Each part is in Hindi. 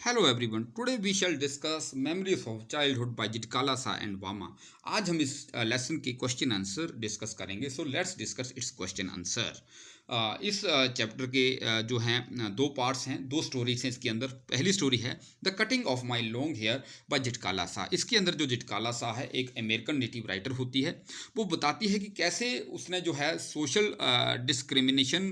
Hello everyone, today we shall discuss memories of childhood by Zitkala Sa and वामा। आज हम इस लेसन के क्वेश्चन आंसर डिस्कस करेंगे। सो let's discuss it's question answer. इस चैप्टर के जो हैं दो पार्ट्स हैं, दो स्टोरीज हैं इसके अंदर। पहली स्टोरी है the cutting of my long hair by Zitkala Sa. इसके अंदर जो जिटकाला सा है एक अमेरिकन नेटिव राइटर होती है। वो बताती है कि कैसे उसने जो है सोशल डिस्क्रिमिनेशन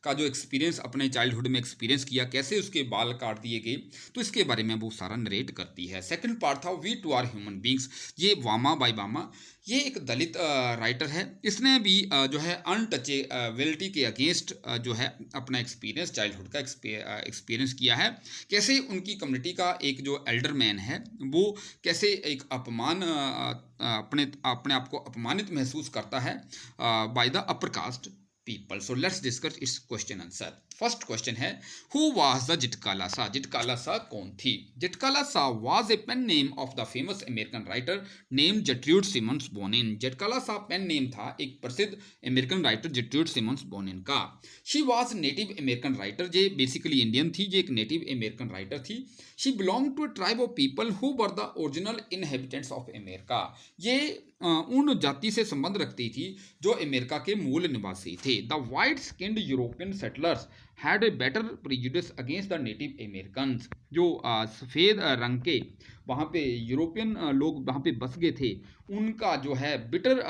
का जो एक्सपीरियंस अपने चाइल्डहुड में एक्सपीरियंस किया, कैसे उसके बाल काट दिए गए, तो इसके बारे में वो सारा नरेट करती है। सेकंड पार्ट था we too are human beings. ये वामा बाय वामा, ये एक दलित राइटर है। इसने भी जो है अनटचेबिलिटी के अगेंस्ट जो है अपना एक्सपीरियंस, चाइल्डहुड का एक्सपीरियंस किया है। कैसे उनकी कम्युनिटी का एक जो एल्डर मैन है वो कैसे एक अपमान अपने अपने आप को अपमानित महसूस करता है by the upper caste people. So let's discuss its question answer. First question है who was the Zitkala Sa. Zitkala Sa कौन थी? Zitkala Sa was a pen name of the famous American writer name Gertrude Simmons Bonnin. Zitkala Sa pen name था एक प्रसिद्ध American writer Gertrude Simmons Bonnin का। She was native American writer, ये बेसिकली इंडियन थी, ये एक नेटिव अमेरिकन राइटर थी। She belong to a tribe of people who were the original inhabitants of America. ये उन जाति से संबंध रखती थी जो अमेरिका के मूल निवासी थे। The white skinned European settlers had a better prejudice against the native Americans. जो सफ़ेद रंग के वहाँ पे यूरोपियन लोग वहाँ पे बस गए थे, उनका जो है बिटर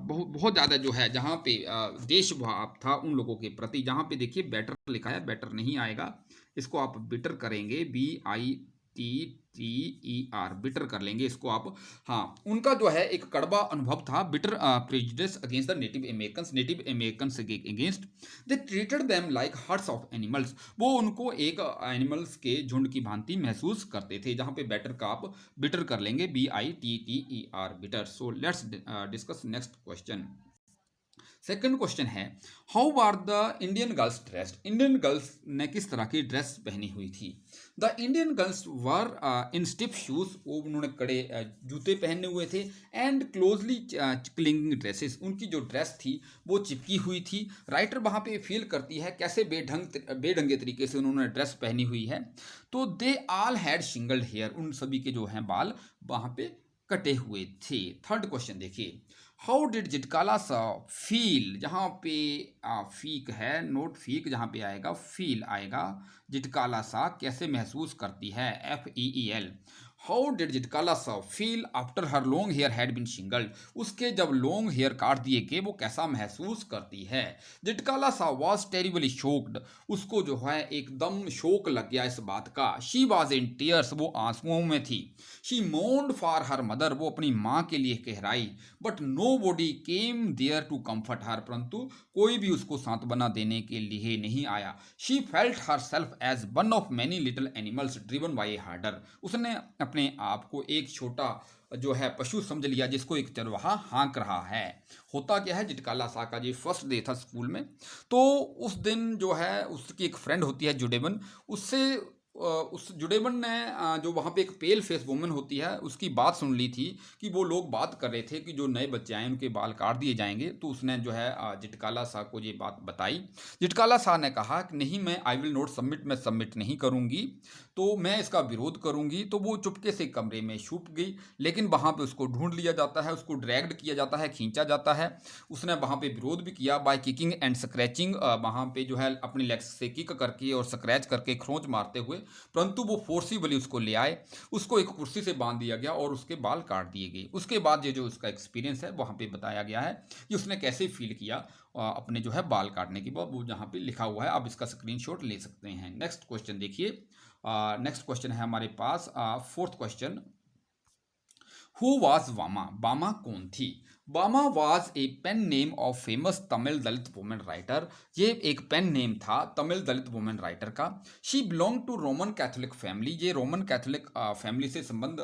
बहुत बहुत ज़्यादा जो है जहाँ पे देशभाव था उन लोगों के प्रति। जहाँ पे देखिए बेटर लिखा है, बेटर नहीं आएगा, इसको आप बिटर करेंगे, BITTER, बिटर कर लेंगे इसको आप। हाँ, उनका जो है एक कड़वा अनुभव था, bitter prejudice against the native Americans के against. They treated them like herds of animals. वो उनको एक एनिमल्स के झुंड की भांति महसूस करते थे। जहाँ पे बेटर का आप बिटर कर लेंगे, BITTER, bitter. So let's discuss next question. Second question है how are the Indian girls dressed. Indian girls ने किस तरह की ड्रेस पहनी हुई थी? The Indian girls were in stiff shoes, वो उन्होंने कड़े जूते पहने हुए थे। एंड क्लोजली क्लिंगिंग ड्रेसेस, उनकी जो ड्रेस थी वो चिपकी हुई थी। राइटर वहाँ पे फील करती है कैसे बेढंगे तरीके से उन्होंने ड्रेस पहनी हुई है। तो they all had shingled hair, उन सभी के जो हैं बाल वहाँ पे कटे हुए थे। थर्ड क्वेश्चन देखिए how did Zitkala Sa feel. जहाँ पे फीक है, नोट फीक, जहाँ पे आएगा फील आएगा। जिटकाला सा कैसे महसूस करती है, FEEL। How did Zitkala Sa feel after her long hair had been shingled. उसके जब लॉन्ग हेयर काट दिए गए वो कैसा महसूस करती है? जिटकाला सा वॉज टेरिबली शोक्ड, उसको जो है एकदम शोक लग गया इस बात का। शी वॉज इन टीयर्स, वो आंसुओं में थी। She moaned for her mother, वो अपनी माँ के लिए कहराई। But nobody came there to comfort her, परंतु कोई भी उसको सांत्वना देने के लिए नहीं आया। She felt herself as one of many little animals driven by a herder. उसने अपने आप को एक छोटा जो है पशु समझ लिया जिसको एक चरवाहा हाँक रहा है। होता क्या है, जिटकाला सा का जो फर्स्ट डे था स्कूल में, तो उस दिन जो है उसकी एक फ्रेंड होती है जुडेबन, उससे उस जुडेबन ने जो वहाँ पे एक पेल फेस वुमन होती है उसकी बात सुन ली थी कि वो लोग बात कर रहे थे कि जो नए बच्चे आए उनके बाल काट दिए जाएंगे। तो उसने जो है जिटकाला सा को ये बात बताई। जिटकाला सा ने कहा कि नहीं, मैं आई विल नॉट सबमिट, मैं सबमिट नहीं करूँगी, तो मैं इसका विरोध करूँगी। तो वो चुपके से कमरे में छुप गई, लेकिन वहाँ पे उसको ढूंढ लिया जाता है, उसको ड्रैग्ड किया जाता है, खींचा जाता है। उसने वहाँ पे विरोध भी किया बाय किकिंग एंड स्क्रैचिंग, वहाँ पे जो है अपनी लेग्स से किक करके और स्क्रैच करके, खरोंच मारते हुए, परंतु वो फोर्सिबली उसको ले आए। उसको एक कुर्सी से बांध दिया गया और उसके बाल काट दिए गए। उसके बाद ये जो उसका एक्सपीरियंस है वहाँ पे बताया गया है कि उसने कैसे फील किया अपने जो है बाल काटने के बाद। वो जहाँ पे लिखा हुआ है, आप इसका स्क्रीनशॉट ले सकते हैं। नेक्स्ट क्वेश्चन देखिए। नेक्स्ट क्वेश्चन है हमारे पास fourth question, who was Bama. Bama कौन थी? Bama was a pen name of famous Tamil Dalit women writer. ये एक पेन नेम था तमिल दलित वुमेन राइटर का। She belong to Roman Catholic family, ये रोमन कैथोलिक फैमिली से संबंध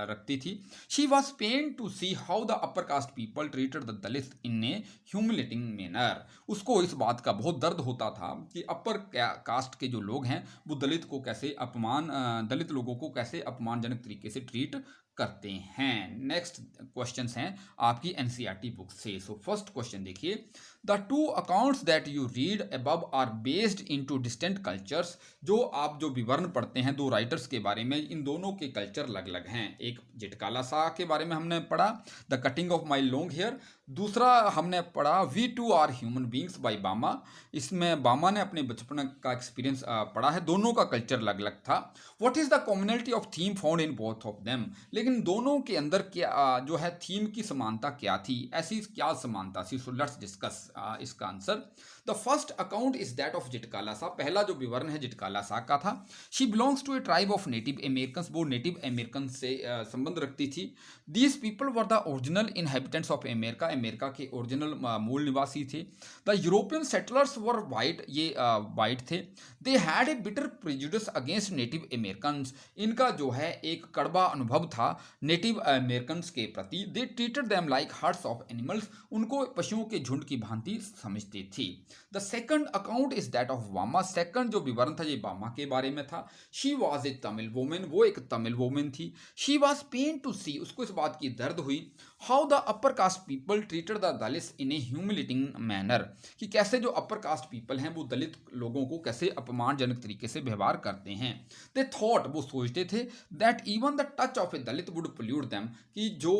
रखती थी। She was pain to see how the upper caste people treated the Dalit in a humiliating manner. उसको इस बात का बहुत दर्द होता था कि अपर कास्ट के जो लोग हैं वो दलित को कैसे दलित लोगों को कैसे अपमानजनक तरीके से ट्रीट करते हैं। नेक्स्ट क्वेश्चंस हैं आपकी एनसीईआरटी बुक से। सो फर्स्ट क्वेश्चन देखिए, the two accounts that you read above are based into distant cultures. जो आप जो विवरण पढ़ते हैं दो राइटर्स के बारे में, इन दोनों के कल्चर अलग अलग हैं। एक जिटकाला शाह के बारे में हमने पढ़ा, the cutting of my long hair. दूसरा हमने पढ़ा we too are human beings by Bama. इसमें बामा ने अपने बचपन का एक्सपीरियंस पढ़ा है। दोनों का कल्चर अलग अलग था। What is the commonality of theme found in both of them. लेकिन दोनों के अंदर क्या जो है थीम की समानता क्या थी, ऐसी क्या समानता थी। सो लेट्स डिस्कस इसका answer. The first account is that of Zitkala Sa. पहला जो विवरण है जिटकाला शाह का था। She belongs to a tribe of native American. वो नेटिव अमेरिकन से संबंध रखती थी। These people were the original inhabitants of America. America के ओरिजिनल मूल निवासी थे। The European settlers were white. ये वाइट थे। They had a bitter prejudice against native American. इनका जो है एक कड़वा अनुभव था नेटिव अमेरिकन के प्रति। They treated them like herds of animals. उनको पशुओं के झुंड की भांति समझते थी। The second account is that of Bama. Second जो विवरण था ये वामा के बारे में था। She was a Tamil women. वो एक तमिल वोमेन थी। She was pain to see. उसको इस बात की दर्द हुई how the upper caste people treated the Dalits in a humiliating manner. कि कैसे जो अपर कास्ट पीपल हैं वो दलित लोगों को कैसे अपमानजनक तरीके से व्यवहार करते हैं। दे थॉट, वो सोचते थे, that even the touch of A Dalit would pollute them. कि जो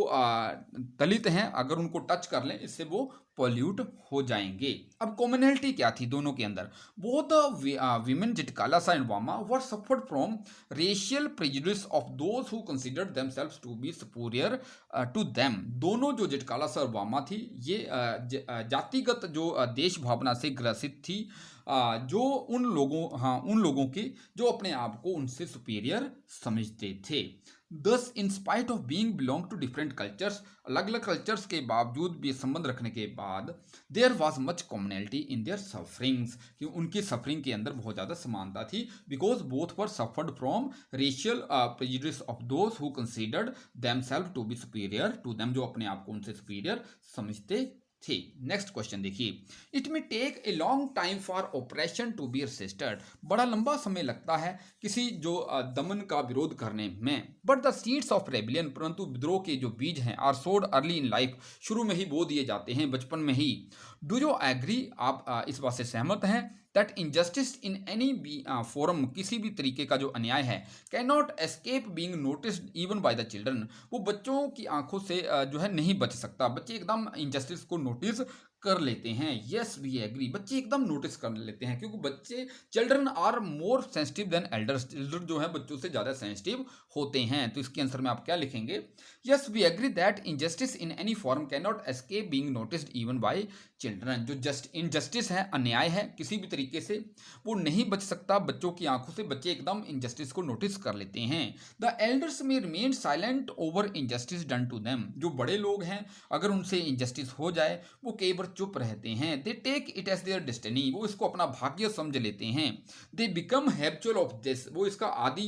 दलित हैं अगर उनको टच कर लें इससे वो पॉल्यूट हो जाएंगे। अब कॉमनैलिटी क्या थी दोनों के अंदर। Both women Zitkala Sa and Bama were suffered from racial prejudice of those who considered themselves to be superior to them. दोनों जो जिटकाला शाह और वामा थी ये जातिगत जो देश भावना से ग्रसित थी। जो उन लोगों के जो अपने आप को उनसे सुपीरियर समझते थे। Thus in spite of being belong to different cultures, अलग अलग कल्चर्स के बावजूद भी संबंध रखने के बाद there was much commonality in their sufferings. कि उनकी सफरिंग के अंदर बहुत ज़्यादा समानता थी। Because both were suffered from racial prejudice of those who considered themselves to be superior to them. जो अपने आप को उनसे सुपीरियर समझते थे। नेक्स्ट क्वेश्चन देखिए, it may take a long time for oppression to be registered. बड़ा लंबा समय लगता है किसी जो दमन का विरोध करने में। But the seeds of rebellion, परंतु विद्रोह के जो बीज हैं आर सोड अर्ली इन लाइफ, शुरू में ही बो दिए जाते हैं, बचपन में ही। डू यू एग्री, आप इस बात से सहमत हैं that injustice in any forum, किसी भी तरीके का जो अन्याय है, can not escape being noticed even by the children. वो बच्चों की आंखों से जो है नहीं बच सकता। बच्चे एकदम इनजस्टिस को नोटिस कर लेते हैं। यस वी एग्री, बच्चे एकदम नोटिस कर लेते हैं क्योंकि बच्चे, children are more sensitive than elders. Children जो है बच्चों से ज़्यादा सेंसिटिव होते हैं। तो इसके आंसर में आप क्या लिखेंगे, yes we agree that injustice in any form can not escape being noticed even by children. जो इनजस्टिस है, अन्याय है, किसी भी तरीके से वो नहीं बच सकता बच्चों की आंखों से। बच्चे एकदम इनजस्टिस को नोटिस कर लेते हैं। The elders may remain silent over injustice done to them. जो बड़े लोग हैं अगर उनसे इनजस्टिस हो जाए वो कई बार चुप रहते हैं। They take it as their destiny, वो इसको अपना भाग्य समझ लेते हैं। They become habitual of this, वो इसका आदि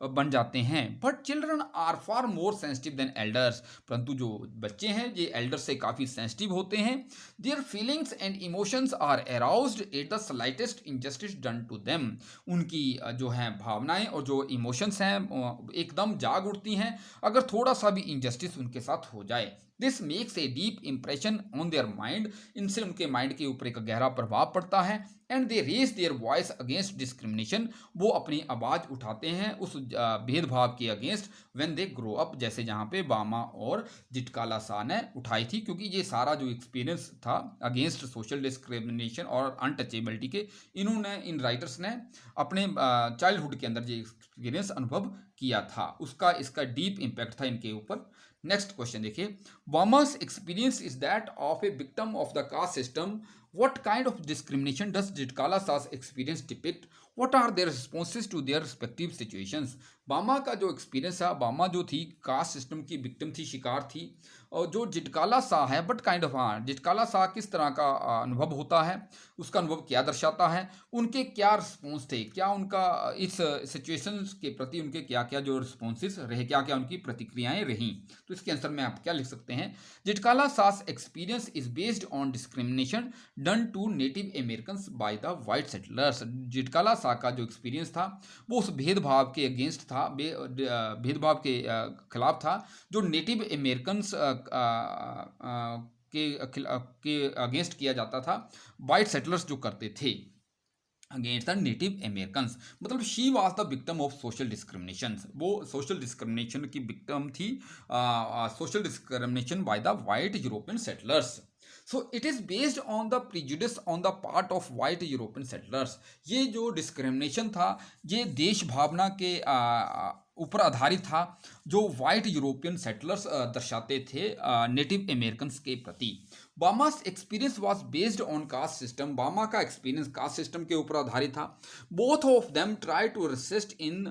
बन जाते हैं। But children are far more sensitive than elders, परंतु जो बच्चे हैं ये एल्डर से काफ़ी सेंसिटिव होते हैं। Their feelings and emotions are aroused at the slightest injustice done to them. उनकी जो है भावनाएं और जो इमोशंस हैं एकदम जाग उठती हैं अगर थोड़ा सा भी इनजस्टिस उनके साथ हो जाए। This makes a deep impression on their mind, इनसे उनके माइंड के ऊपर एक गहरा प्रभाव पड़ता है। And they raise their voice against discrimination, वो अपनी आवाज़ उठाते हैं उस भेदभाव के against when they grow up, जैसे जहाँ पे बामा और जिटकाला शाह ने उठाई थी। क्योंकि ये सारा जो एक्सपीरियंस था अगेंस्ट सोशल डिस्क्रिमिनेशन और अनटचेबिलिटी के, इन्होंने, इन राइटर्स ने अपने चाइल्डहुड के अंदर जो एक्सपीरियंस अनुभव किया था उसका, इसका डीप इम्पैक्ट था इनके ऊपर। नेक्स्ट क्वेश्चन देखिए, वामा's experience is that of a victim of the caste system. What kind of discrimination does Jitkala Shah's experience depict? What are their responses to their respective situations? बामा का जो एक्सपीरियंस है, बामा जो थी कास्ट सिस्टम की विक्टिम थी, शिकार थी। और जो जिटकाला शाह है, बट काइंड ऑफ, हाँ, जिटकाला शाह किस तरह का अनुभव होता है, उसका अनुभव क्या दर्शाता है, उनके क्या रिस्पॉन्स थे, क्या उनका इस सिचुएशन के प्रति उनके क्या क्या जो रिस्पॉन्सेस रहे, क्या क्या उनकी प्रतिक्रियाएं रहीं। तो इसके आंसर में आप क्या लिख सकते हैं, Zitkala Sa's experience is based on discrimination done to native American by the white settlers. Zitkala Sa का जो एक्सपीरियंस था वो उस भेदभाव के अगेंस्ट था, भेदभाव के खिलाफ था जो नेटिव अमेरिकन के अगेंस्ट किया जाता था, वाइट सेटलर्स जो करते थे अगेंस्ट द नेटिव अमेरिकन्स। मतलब she was the victim of social discrimination, वो सोशल डिस्क्रिमिनेशन की विक्टिम थी, social discrimination bye the white European settlers. So it is based on the prejudice on the part of white European settlers. ये जो डिस्क्रिमिनेशन था ये देश भावना के ऊपर आधारित था जो वाइट यूरोपियन सेटलर्स दर्शाते थे नेटिव अमेरिकन्स के प्रति। Bama's experience was based on caste system, Bama का एक्सपीरियंस कास्ट सिस्टम के ऊपर आधारित था। Both of them try to resist in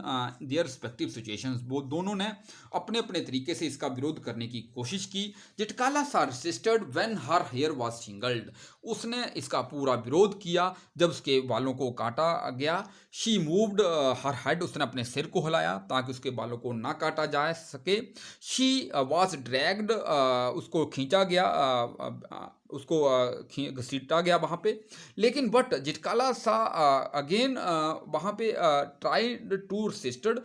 their respective situations, वो दोनों ने अपने अपने तरीके से इसका विरोध करने की कोशिश की। Zitkala Sa resisted when her hair was shingled, उसने इसका पूरा विरोध किया जब उसके बालों को काटा गया। शी मूव्ड हर हेड, उसने अपने सिर को हिलाया ताकि उसके बालों को ना काटा जा सके। शी वाज ड्रैग्ड, उसको खींचा गया, उसको घसीटा गया वहाँ पे। लेकिन बट जिटकाला सा अगेन वहाँ पे tried to resisted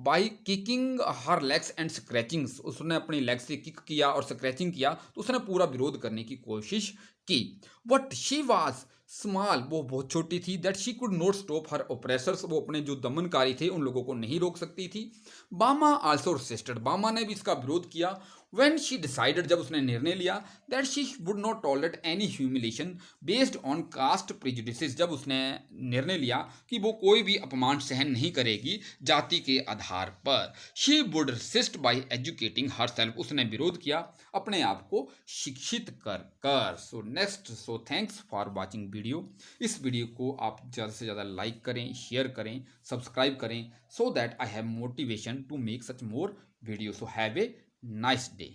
by kicking her legs and scratchings, उसने अपनी लेग से किक किया और स्क्रैचिंग किया, तो उसने पूरा विरोध करने की कोशिश की। बट शी वाज स्मॉल, वो बहुत छोटी थी, that she could not stop her oppressors, वो अपने जो दमनकारी थे उन लोगों को नहीं रोक सकती थी। बामा आल्सो रेसिस्टेड, बामा ने भी इसका विरोध किया। व्हेन शी डिसाइडेड, जब उसने निर्णय लिया, that she would not tolerate any humiliation based on cast prejudices, जब उसने निर्णय लिया कि वो कोई भी अपमान सहन नहीं करेगी जाति के आधार पर। She would resist by educating herself, उसने विरोध किया अपने आप को शिक्षित कर। So thanks for watching video. इस वीडियो को आप ज़्यादा से ज़्यादा लाइक करें, शेयर करें, सब्सक्राइब करें, so that I have motivation to make such more videos. So have a nice day.